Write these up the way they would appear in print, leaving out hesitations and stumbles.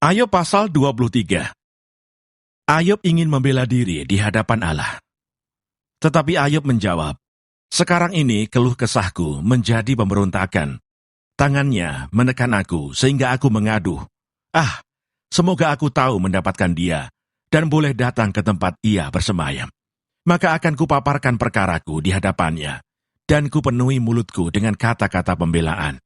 Ayub pasal 23. Ayub ingin membela diri di hadapan Allah. Tetapi Ayub menjawab, "Sekarang ini keluh kesahku menjadi pemberontakan. Tangannya menekan aku sehingga aku mengaduh. Semoga aku tahu mendapatkan dia dan boleh datang ke tempat ia bersemayam. Maka akan kupaparkan perkaraku di hadapannya dan kupenuhi mulutku dengan kata-kata pembelaan.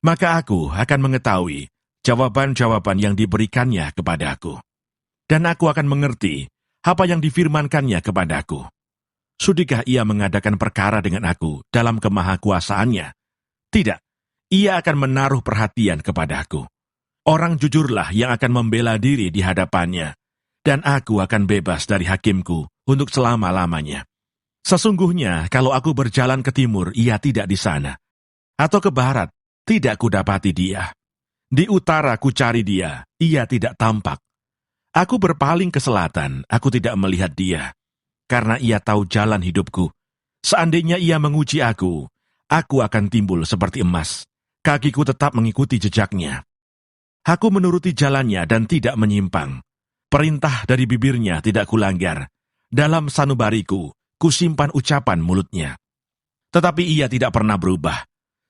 Maka aku akan mengetahui jawaban-jawaban yang diberikannya kepadaku. Dan aku akan mengerti apa yang difirmankannya kepadaku. Sudikah ia mengadakan perkara dengan aku dalam kemahakuasaannya? Tidak, ia akan menaruh perhatian kepadaku. Orang jujurlah yang akan membela diri di hadapannya, dan aku akan bebas dari hakimku untuk selama-lamanya. Sesungguhnya kalau aku berjalan ke timur, ia tidak di sana, atau ke barat, tidak kudapati dia. Di utara ku cari dia, ia tidak tampak. Aku berpaling ke selatan, aku tidak melihat dia, karena ia tahu jalan hidupku. Seandainya ia menguji aku akan timbul seperti emas. Kakiku tetap mengikuti jejaknya. Aku menuruti jalannya dan tidak menyimpang. Perintah dari bibirnya tidak kulanggar. Dalam sanubariku, kusimpan ucapan mulutnya. Tetapi ia tidak pernah berubah.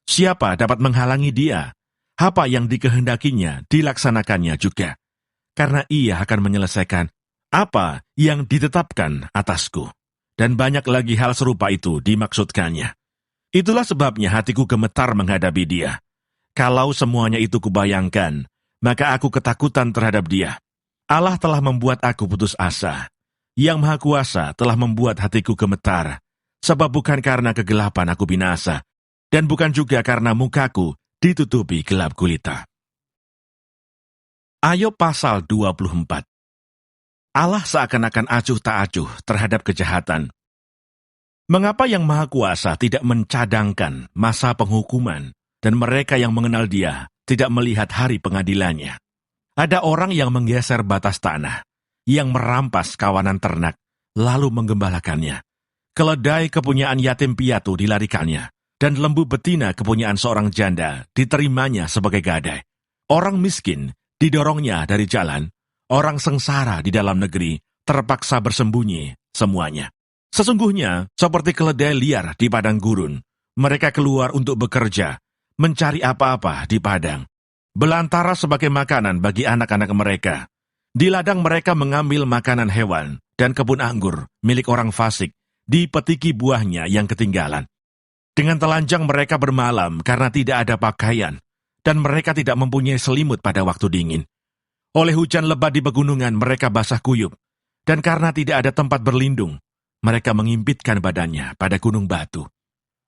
Siapa dapat menghalangi dia? Apa yang dikehendakinya dilaksanakannya juga. Karena ia akan menyelesaikan apa yang ditetapkan atasku. Dan banyak lagi hal serupa itu dimaksudkannya. Itulah sebabnya hatiku gemetar menghadapi dia. Kalau semuanya itu kubayangkan, maka aku ketakutan terhadap dia. Allah telah membuat aku putus asa. Yang Maha Kuasa telah membuat hatiku gemetar, sebab bukan karena kegelapan aku binasa, dan bukan juga karena mukaku ditutupi gelap gulita. Ayub pasal 24. Allah seakan-akan acuh tak acuh terhadap kejahatan. Mengapa Yang Maha Kuasa tidak mencadangkan masa penghukuman, dan mereka yang mengenal Dia tidak melihat hari pengadilannya? Ada orang yang menggeser batas tanah, yang merampas kawanan ternak, lalu menggembalakannya. Keledai kepunyaan yatim piatu dilarikannya, dan lembu betina kepunyaan seorang janda diterimanya sebagai gadai. Orang miskin didorongnya dari jalan, orang sengsara di dalam negeri terpaksa bersembunyi semuanya. Sesungguhnya seperti keledai liar di padang gurun, mereka keluar untuk bekerja, mencari apa-apa di padang. Belantara sebagai makanan bagi anak-anak mereka. Di ladang mereka mengambil makanan hewan dan kebun anggur milik orang fasik, dipetiki buahnya yang ketinggalan. Dengan telanjang mereka bermalam karena tidak ada pakaian, dan mereka tidak mempunyai selimut pada waktu dingin. Oleh hujan lebat di pegunungan mereka basah kuyup, dan karena tidak ada tempat berlindung, mereka mengimpitkan badannya pada gunung batu.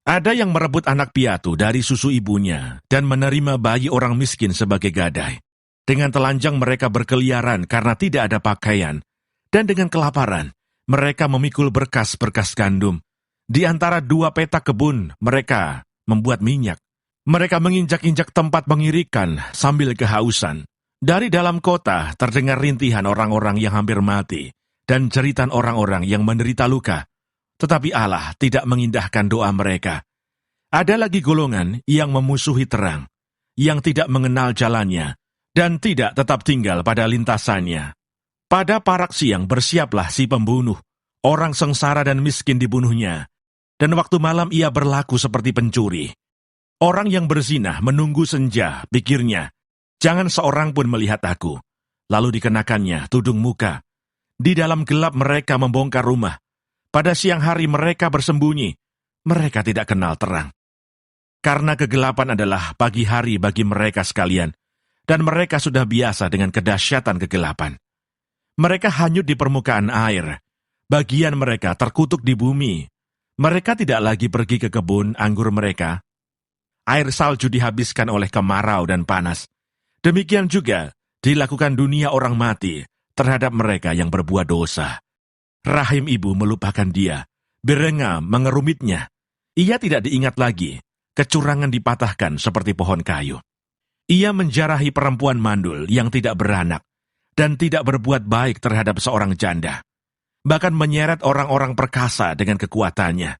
Ada yang merebut anak piatu dari susu ibunya dan menerima bayi orang miskin sebagai gadai. Dengan telanjang mereka berkeliaran karena tidak ada pakaian, dan dengan kelaparan mereka memikul berkas-berkas gandum. Di antara dua petak kebun mereka membuat minyak. Mereka menginjak-injak tempat pengirikan sambil kehausan. Dari dalam kota terdengar rintihan orang-orang yang hampir mati dan jeritan orang-orang yang menderita luka. Tetapi Allah tidak mengindahkan doa mereka. Ada lagi golongan yang memusuhi terang, yang tidak mengenal jalannya, dan tidak tetap tinggal pada lintasannya. Pada parak siang bersiaplah si pembunuh, orang sengsara dan miskin dibunuhnya, dan waktu malam ia berlaku seperti pencuri. Orang yang berzina menunggu senja, pikirnya, jangan seorang pun melihat aku. Lalu dikenakannya tudung muka. Di dalam gelap mereka membongkar rumah. Pada siang hari mereka bersembunyi, mereka tidak kenal terang. Karena kegelapan adalah pagi hari bagi mereka sekalian, dan mereka sudah biasa dengan kedahsyatan kegelapan. Mereka hanyut di permukaan air, bagian mereka terkutuk di bumi. Mereka tidak lagi pergi ke kebun anggur mereka. Air salju dihabiskan oleh kemarau dan panas. Demikian juga dilakukan dunia orang mati terhadap mereka yang berbuat dosa. Rahim ibu melupakan dia, berenga mengerumitnya. Ia tidak diingat lagi, kecurangan dipatahkan seperti pohon kayu. Ia menjarahi perempuan mandul yang tidak beranak, dan tidak berbuat baik terhadap seorang janda. Bahkan menyeret orang-orang perkasa dengan kekuatannya.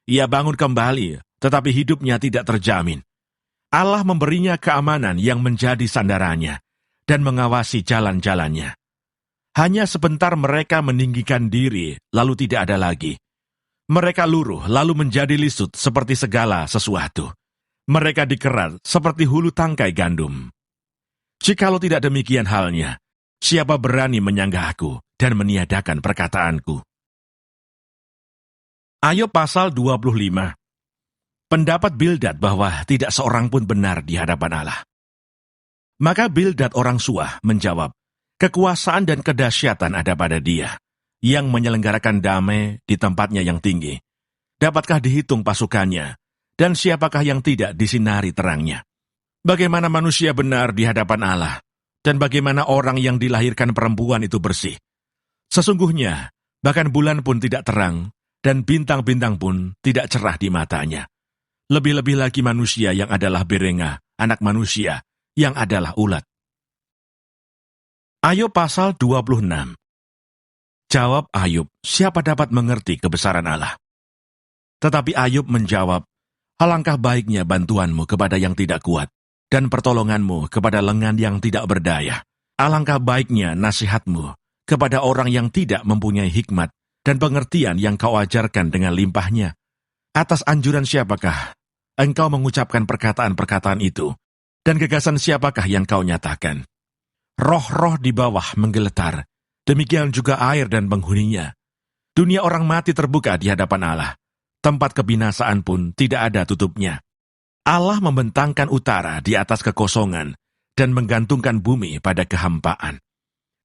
Ia bangun kembali, tetapi hidupnya tidak terjamin. Allah memberinya keamanan yang menjadi sandarannya, dan mengawasi jalan-jalannya. Hanya sebentar mereka meninggikan diri, lalu tidak ada lagi. Mereka luruh, lalu menjadi lisut seperti segala sesuatu. Mereka dikerat seperti hulu tangkai gandum. Jikalau tidak demikian halnya, siapa berani menyanggah aku dan meniadakan perkataanku? Ayub pasal 25. Pendapat Bildad bahwa tidak seorang pun benar di hadapan Allah. Maka Bildad orang Suah menjawab, kekuasaan dan kedahsyatan ada pada Dia, yang menyelenggarakan damai di tempatnya yang tinggi. Dapatkah dihitung pasukannya, dan siapakah yang tidak disinari terangnya? Bagaimana manusia benar di hadapan Allah, dan bagaimana orang yang dilahirkan perempuan itu bersih? Sesungguhnya, bahkan bulan pun tidak terang, dan bintang-bintang pun tidak cerah di matanya. Lebih-lebih lagi manusia yang adalah berengah, anak manusia yang adalah ulat. Ayub pasal 26. Jawab Ayub, siapa dapat mengerti kebesaran Allah? Tetapi Ayub menjawab, alangkah baiknya bantuanmu kepada yang tidak kuat, dan pertolonganmu kepada lengan yang tidak berdaya. Alangkah baiknya nasihatmu kepada orang yang tidak mempunyai hikmat, dan pengertian yang kau ajarkan dengan limpahnya. Atas anjuran siapakah engkau mengucapkan perkataan-perkataan itu, dan gagasan siapakah yang kau nyatakan? Roh-roh di bawah menggeletar, demikian juga air dan penghuninya. Dunia orang mati terbuka di hadapan Allah, tempat kebinasaan pun tidak ada tutupnya. Allah membentangkan utara di atas kekosongan, dan menggantungkan bumi pada kehampaan.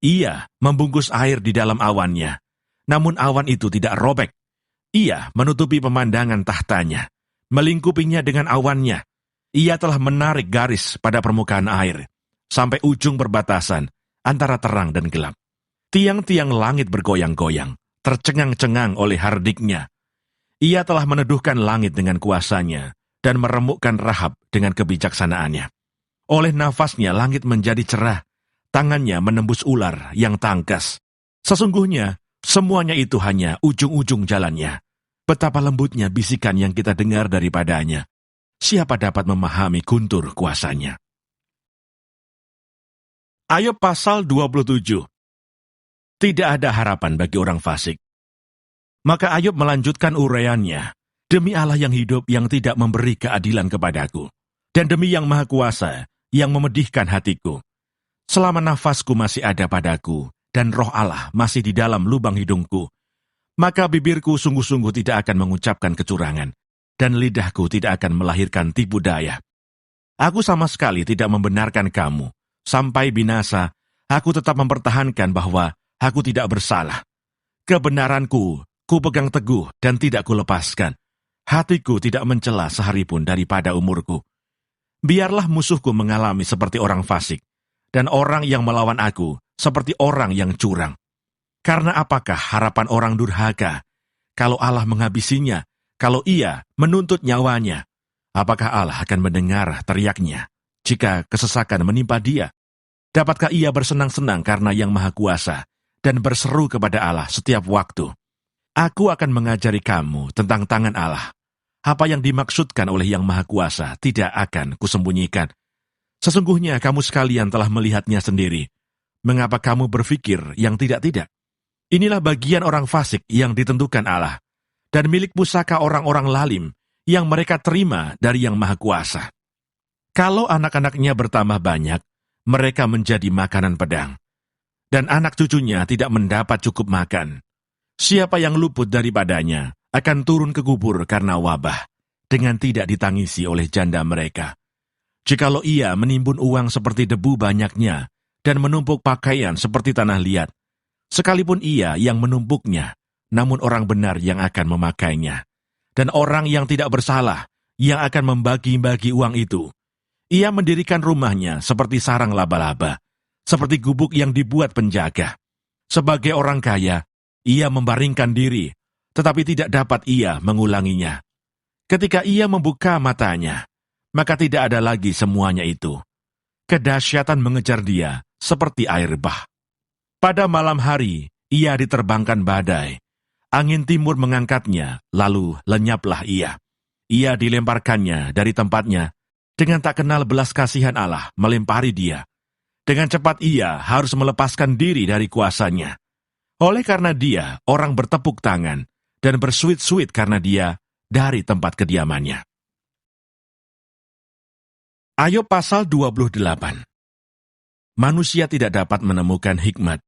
Ia membungkus air di dalam awannya, namun awan itu tidak robek. Ia menutupi pemandangan tahtanya, melingkupinya dengan awannya. Ia telah menarik garis pada permukaan air, sampai ujung perbatasan antara terang dan gelap. Tiang-tiang langit bergoyang-goyang, tercengang-cengang oleh hardiknya. Ia telah meneduhkan langit dengan kuasanya, dan meremukkan Rahab dengan kebijaksanaannya. Oleh nafasnya langit menjadi cerah, tangannya menembus ular yang tangkas. Sesungguhnya, semuanya itu hanya ujung-ujung jalannya. Betapa lembutnya bisikan yang kita dengar daripadanya. Siapa dapat memahami guntur kuasanya? Ayub pasal 27. Tidak ada harapan bagi orang fasik. Maka Ayub melanjutkan uraiannya, demi Allah yang hidup yang tidak memberi keadilan kepadaku, dan demi yang maha kuasa yang memedihkan hatiku. Selama nafasku masih ada padaku, dan roh Allah masih di dalam lubang hidungku, maka bibirku sungguh-sungguh tidak akan mengucapkan kecurangan, dan lidahku tidak akan melahirkan tipu daya. Aku sama sekali tidak membenarkan kamu. Sampai binasa, aku tetap mempertahankan bahwa aku tidak bersalah. Kebenaranku, ku pegang teguh dan tidak kulepaskan. Hatiku tidak mencela sehari pun daripada umurku. Biarlah musuhku mengalami seperti orang fasik, dan orang yang melawan aku seperti orang yang curang. Karena apakah harapan orang durhaka, kalau Allah menghabisinya, kalau ia menuntut nyawanya? Apakah Allah akan mendengar teriaknya, jika kesesakan menimpa dia? Dapatkah ia bersenang-senang karena yang maha kuasa, dan berseru kepada Allah setiap waktu? Aku akan mengajari kamu tentang tangan Allah. Apa yang dimaksudkan oleh yang maha kuasa tidak akan kusembunyikan. Sesungguhnya kamu sekalian telah melihatnya sendiri. Mengapa kamu berpikir yang tidak-tidak? Inilah bagian orang fasik yang ditentukan Allah, dan milik pusaka orang-orang lalim yang mereka terima dari yang maha kuasa. Kalau anak-anaknya bertambah banyak, mereka menjadi makanan pedang, dan anak cucunya tidak mendapat cukup makan. Siapa yang luput daripadanya akan turun ke kubur karena wabah, dengan tidak ditangisi oleh janda mereka. Jikalau ia menimbun uang seperti debu banyaknya, dan menumpuk pakaian seperti tanah liat, sekalipun ia yang menumpuknya, namun orang benar yang akan memakainya, dan orang yang tidak bersalah yang akan membagi-bagi uang itu. Ia mendirikan rumahnya seperti sarang laba-laba, seperti gubuk yang dibuat penjaga. Sebagai orang kaya, ia membaringkan diri, tetapi tidak dapat ia mengulanginya. Ketika ia membuka matanya, maka tidak ada lagi semuanya itu. Kedahsyatan mengejar dia seperti air bah. Pada malam hari, ia diterbangkan badai. Angin timur mengangkatnya, lalu lenyaplah ia. Ia dilemparkannya dari tempatnya, dengan tak kenal belas kasihan Allah melempari dia. Dengan cepat ia harus melepaskan diri dari kuasanya. Oleh karena dia, orang bertepuk tangan dan bersuit-suit karena dia dari tempat kediamannya. Ayub pasal 28. Manusia tidak dapat menemukan hikmat.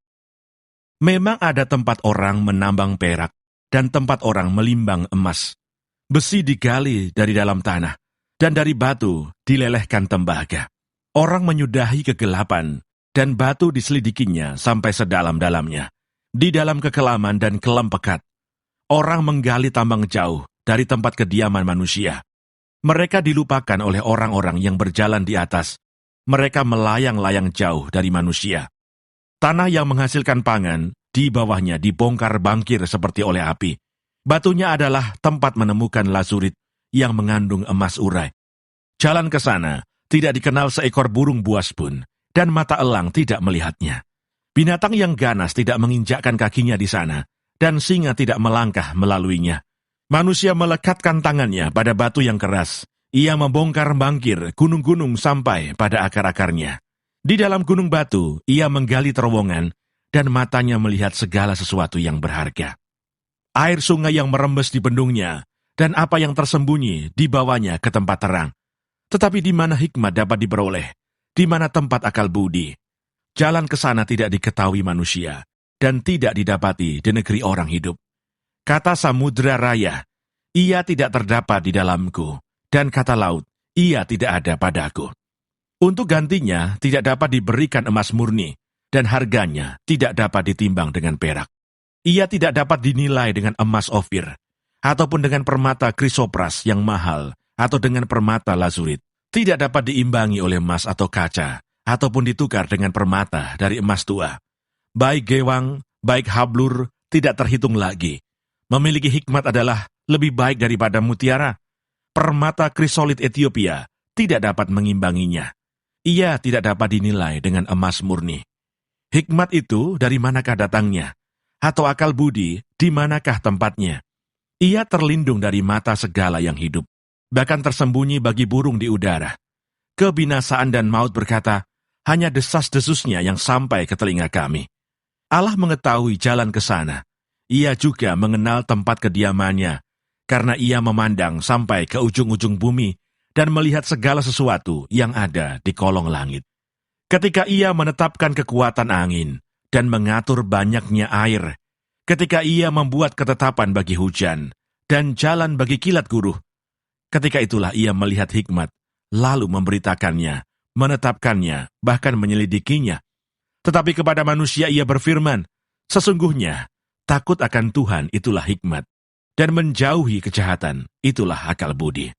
Memang ada tempat orang menambang perak dan tempat orang melimbang emas. Besi digali dari dalam tanah, dan dari batu dilelehkan tembaga. Orang menyudahi kegelapan, dan batu diselidikinya sampai sedalam-dalamnya. Di dalam kekelaman dan kelam pekat, orang menggali tambang jauh dari tempat kediaman manusia. Mereka dilupakan oleh orang-orang yang berjalan di atas. Mereka melayang-layang jauh dari manusia. Tanah yang menghasilkan pangan, di bawahnya dibongkar bangkir seperti oleh api. Batunya adalah tempat menemukan lazurit yang mengandung emas urai. Jalan ke sana tidak dikenal seekor burung buas pun, dan mata elang tidak melihatnya. Binatang yang ganas tidak menginjakkan kakinya di sana, dan singa tidak melangkah melaluinya. Manusia melekatkan tangannya pada batu yang keras. Ia membongkar bangkir gunung-gunung sampai pada akar-akarnya. Di dalam gunung batu, ia menggali terowongan, dan matanya melihat segala sesuatu yang berharga. Air sungai yang merembes di bendungnya, dan apa yang tersembunyi di bawahnya ke tempat terang. Tetapi di mana hikmat dapat diperoleh? Di mana tempat akal budi? Jalan ke sana tidak diketahui manusia, dan tidak didapati di negeri orang hidup. Kata samudra raya, ia tidak terdapat di dalamku, dan kata laut, ia tidak ada padaku. Untuk gantinya tidak dapat diberikan emas murni, dan harganya tidak dapat ditimbang dengan perak. Ia tidak dapat dinilai dengan emas ofir, ataupun dengan permata krisopras yang mahal, atau dengan permata lazurit. Tidak dapat diimbangi oleh emas atau kaca, ataupun ditukar dengan permata dari emas tua. Baik gewang, baik hablur, tidak terhitung lagi. Memiliki hikmat adalah lebih baik daripada mutiara. Permata krisolit Ethiopia tidak dapat mengimbanginya. Ia tidak dapat dinilai dengan emas murni. Hikmat itu dari manakah datangnya? Atau akal budi di manakah tempatnya? Ia terlindung dari mata segala yang hidup, bahkan tersembunyi bagi burung di udara. Kebinasaan dan maut berkata, hanya desas-desusnya yang sampai ke telinga kami. Allah mengetahui jalan ke sana. Ia juga mengenal tempat kediamannya, karena ia memandang sampai ke ujung-ujung bumi dan melihat segala sesuatu yang ada di kolong langit. Ketika ia menetapkan kekuatan angin dan mengatur banyaknya air, ketika ia membuat ketetapan bagi hujan dan jalan bagi kilat guruh, ketika itulah ia melihat hikmat, lalu memberitakannya, menetapkannya, bahkan menyelidikinya. Tetapi kepada manusia ia berfirman, sesungguhnya takut akan Tuhan itulah hikmat, dan menjauhi kejahatan itulah akal budi.